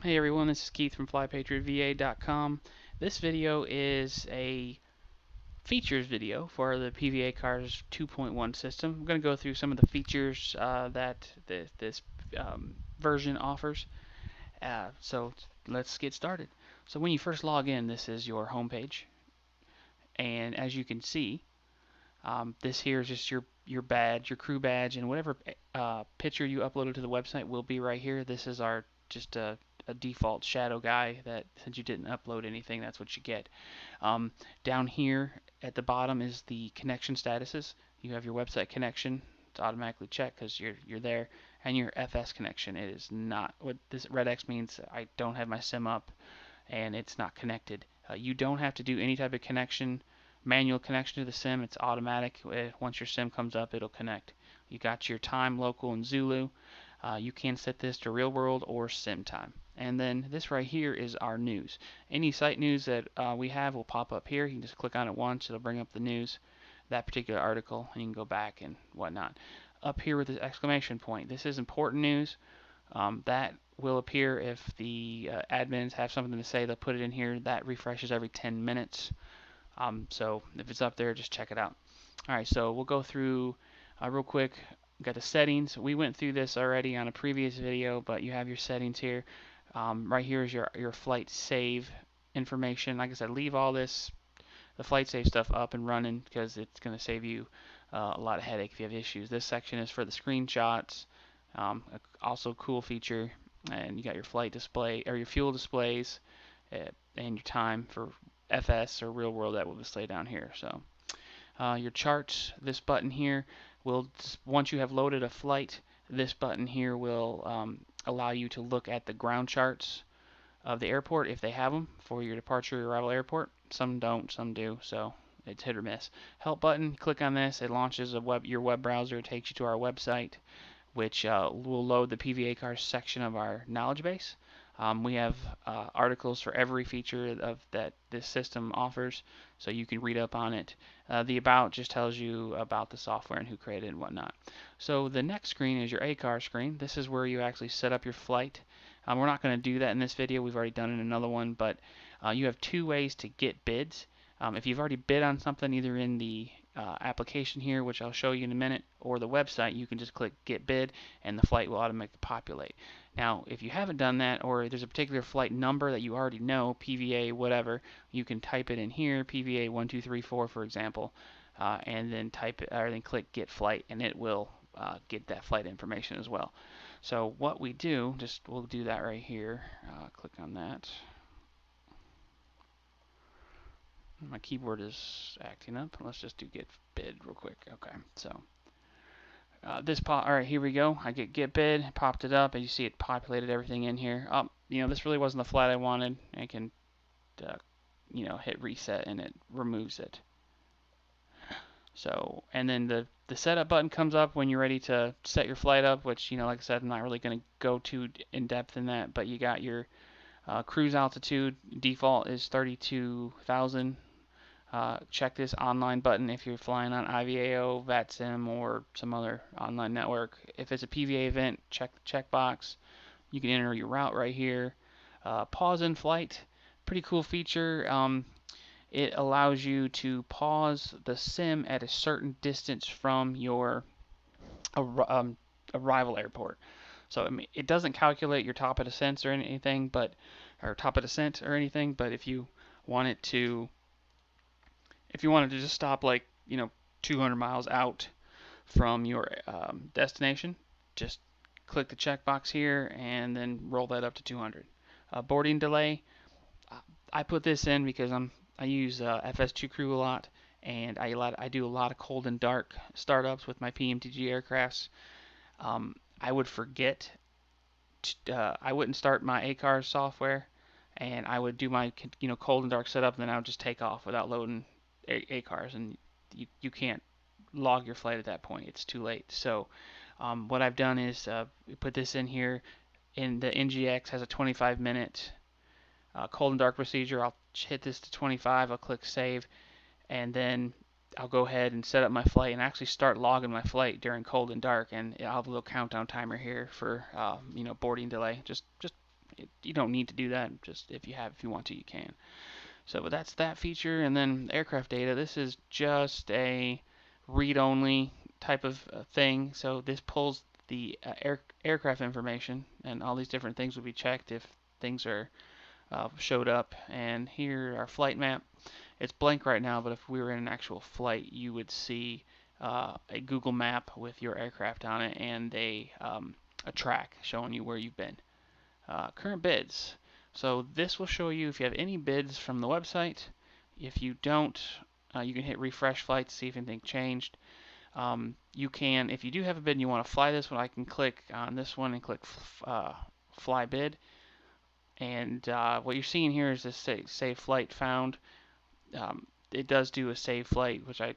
Hey everyone, this is Keith from FlyPatriotVA.com. This video is a features video for the PVAcars 2.1 system. I'm going to go through some of the features that this version offers. So let's get started. So when you first log in, this is your home page, and as you can see, this here is just your badge, your crew badge, and whatever picture you uploaded to the website will be right here. This is our just a default shadow guy that since you didn't upload anything, that's what you get. Down here at the bottom is the connection statuses. You have your website connection. It's automatically checked because you're there, and your FS connection. It is not. What this red X means, I don't have my SIM up and it's not connected. You don't have to do any type of connection, manual connection to the SIM. It's automatic. Once your SIM comes up, it'll connect. You got your time, local, and Zulu. You can set this to real world or SIM time. And then this right here is our news. Any site news that we have will pop up here. You can just click on it once. It'll bring up the news, that particular article, and you can go back and whatnot. Up here with the exclamation point, this is important news. That will appear if the admins have something to say. They'll put it in here. That refreshes every 10 minutes. So if it's up there, just check it out. Alright, so we'll go through real quick. Got the settings. We went through this already on a previous video, but you have your settings here. Right here is your flight save information. Like I said, leave all this, the flight save stuff up and running because it's going to save you a lot of headache if you have issues. This section is for the screenshots. Also cool feature, and you got your flight display or your fuel displays and your time for FS or real world that will display down here. So your charts, this button here will, once you have loaded a flight, this button here will allow you to look at the ground charts of the airport if they have them for your departure or arrival airport. Some don't, some do, so it's hit or miss. Help button, click on this, it launches your web browser, it takes you to our website, which will load the PVAcars section of our knowledge base. We have articles for every feature that this system offers, so you can read up on it. The About just tells you about the software and who created it and whatnot. So the next screen is your ACAR screen. This is where you actually set up your flight. We're not going to do that in this video. We've already done it in another one, but you have two ways to get bids. If you've already bid on something, either in the application here, which I'll show you in a minute, or the website, you can just click Get Bid, and the flight will automatically populate. Now, if you haven't done that, or there's a particular flight number that you already know, PVA, whatever, you can type it in here, PVA 1234, for example, and then type it, or then click Get Flight, and it will get that flight information as well. So what we do, we'll do that right here. Click on that. My keyboard is acting up. Let's just do Get Bid real quick. Okay, so alright, here we go. I get bid, popped it up, and you see it populated everything in here. This really wasn't the flight I wanted. I can, hit reset and it removes it. So, and then the setup button comes up when you're ready to set your flight up, which, like I said, I'm not really going to go too in depth in that, but you got your cruise altitude. Default is 32,000. Check this online button if you're flying on IVAO, VATSIM, or some other online network. If it's a PVA event, check the checkbox. You can enter your route right here. Pause in flight, pretty cool feature. It allows you to pause the SIM at a certain distance from your arrival airport. So it doesn't calculate your top of descent or anything, but if you wanted to just stop 200 miles out from your destination, just click the checkbox here and then roll that up to 200. Boarding delay, I put this in because I use FS2 Crew a lot, and I do a lot of cold and dark startups with my PMTG aircrafts. I would forget. I wouldn't start my ACARS software, and I would do my cold and dark setup, and then I would just take off without loading ACARS, and you can't log your flight at that point. It's too late. So what I've done is put this in here. In the NGX has a 25-minute cold and dark procedure. I'll hit this to 25. I'll click Save, and then I'll go ahead and set up my flight and actually start logging my flight during cold and dark, and I'll have a little countdown timer here for boarding delay. Just You don't need to do that. Just if you want to, you can. So, but that's that feature, and then aircraft data. This is just a read-only type of thing. So this pulls the aircraft information, and all these different things will be checked if things are showed up. And here our flight map. It's blank right now, but if we were in an actual flight, you would see a Google map with your aircraft on it and a track showing you where you've been. Current bids. So this will show you if you have any bids from the website. If you don't, you can hit refresh flight to see if anything changed. You can, if you do have a bid and you want to fly this one, I can click on this one and click fly bid. And what you're seeing here is this save flight found. It does do a save flight, which I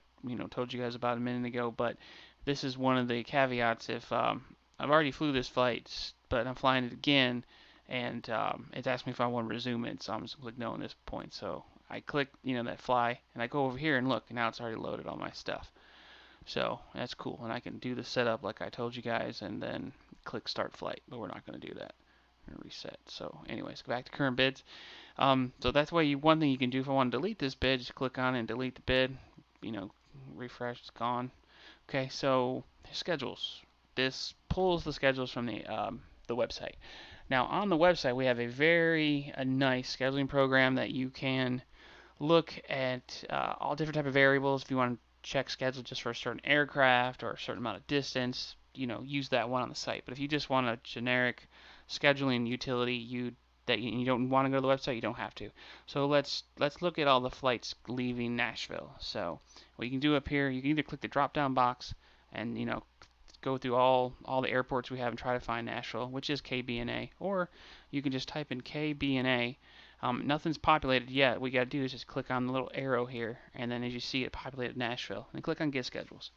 told you guys about a minute ago. But this is one of the caveats. If I've already flew this flight, but I'm flying it again, and it's asked me if I want to resume it, so I'm just click no at this point. So I click that fly, and I go over here and look, and now it's already loaded all my stuff. So that's cool, and I can do the setup like I told you guys, and then click start flight. But we're not going to do that. We're going to reset. So anyways, go back to current bids. So that's why one thing you can do if I want to delete this bid, just click on it and delete the bid. Refresh, it's gone. Okay, so schedules. This pulls the schedules from the website. Now on the website we have a nice scheduling program that you can look at all different type of variables. If you want to check schedule just for a certain aircraft or a certain amount of distance, use that one on the site. But if you just want a generic scheduling utility, you don't want to go to the website, you don't have to. So let's look at all the flights leaving Nashville. So what you can do up here, you can either click the drop down box and go through all the airports we have and try to find Nashville, which is KBNA, or you can just type in KBNA. Nothing's populated yet. What you got to do is just click on the little arrow here, and then as you see it populated Nashville, and click on Get Schedules.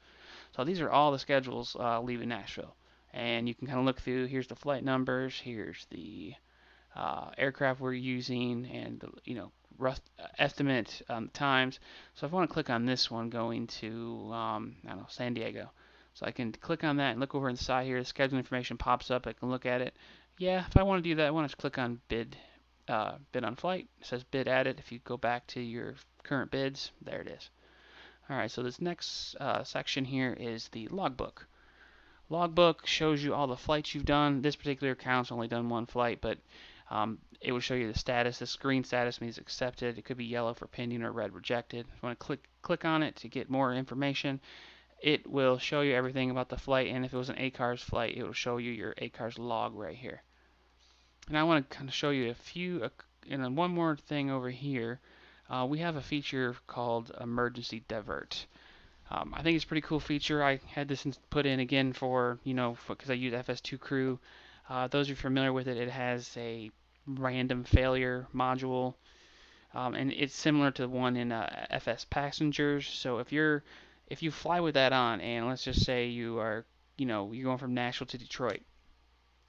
So these are all the schedules leaving Nashville, and you can kind of look through. Here's the flight numbers. Here's the aircraft we're using, and the rough estimate times. So if I want to click on this one, going to I don't know, San Diego. So I can click on that and look over inside here. The schedule information pops up. I can look at it. Yeah, if I want to do that, I want to click on bid on flight. It says bid added. If you go back to your current bids, there it is. Alright, so this next section here is the logbook. Logbook shows you all the flights you've done. This particular account's only done one flight, but it will show you the status. This green status means accepted. It could be yellow for pending or red rejected. If you want to click on it to get more information, it will show you everything about the flight, and if it was an ACARS flight, it will show you your ACARS log right here. And I want to kind of show you and then one more thing over here. We have a feature called Emergency Divert. I think it's a pretty cool feature. I had this put in again because I use FS2 Crew. Those who are familiar with it, it has a random failure module, and it's similar to the one in FS Passengers. So if you fly with that on, and let's just say you're going from Nashville to Detroit,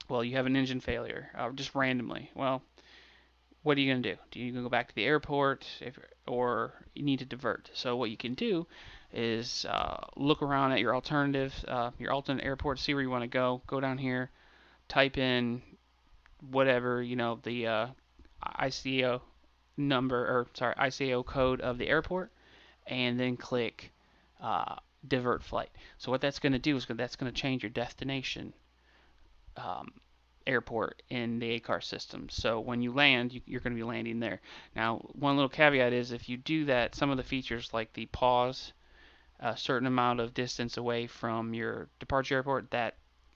well, you have an engine failure, just randomly. Well, what are you going to do? Do you go back to the airport, or you need to divert? So what you can do is look around at your alternate airport, see where you want to go. Go down here, type in whatever the ICAO ICAO code of the airport, and then click divert flight. So what that's going to do is that's going to change your destination airport in the ACARS system. So when you land, you're going to be landing there. Now, one little caveat is if you do that, some of the features like the pause a certain amount of distance away from your departure airport, that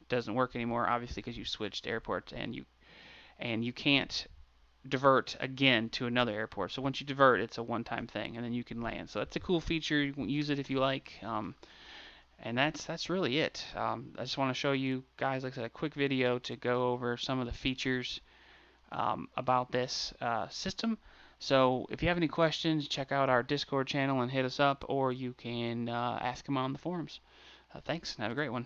doesn't work anymore, obviously, because you switched airports, and you can't divert again to another airport. So once you divert, it's a one-time thing, and then you can land. So that's a cool feature. You can use it if you like. And that's really it. I just want to show you guys, like I said, a quick video to go over some of the features about this system. So if you have any questions, check out our Discord channel and hit us up, or you can ask them on the forums. Thanks, and have a great one.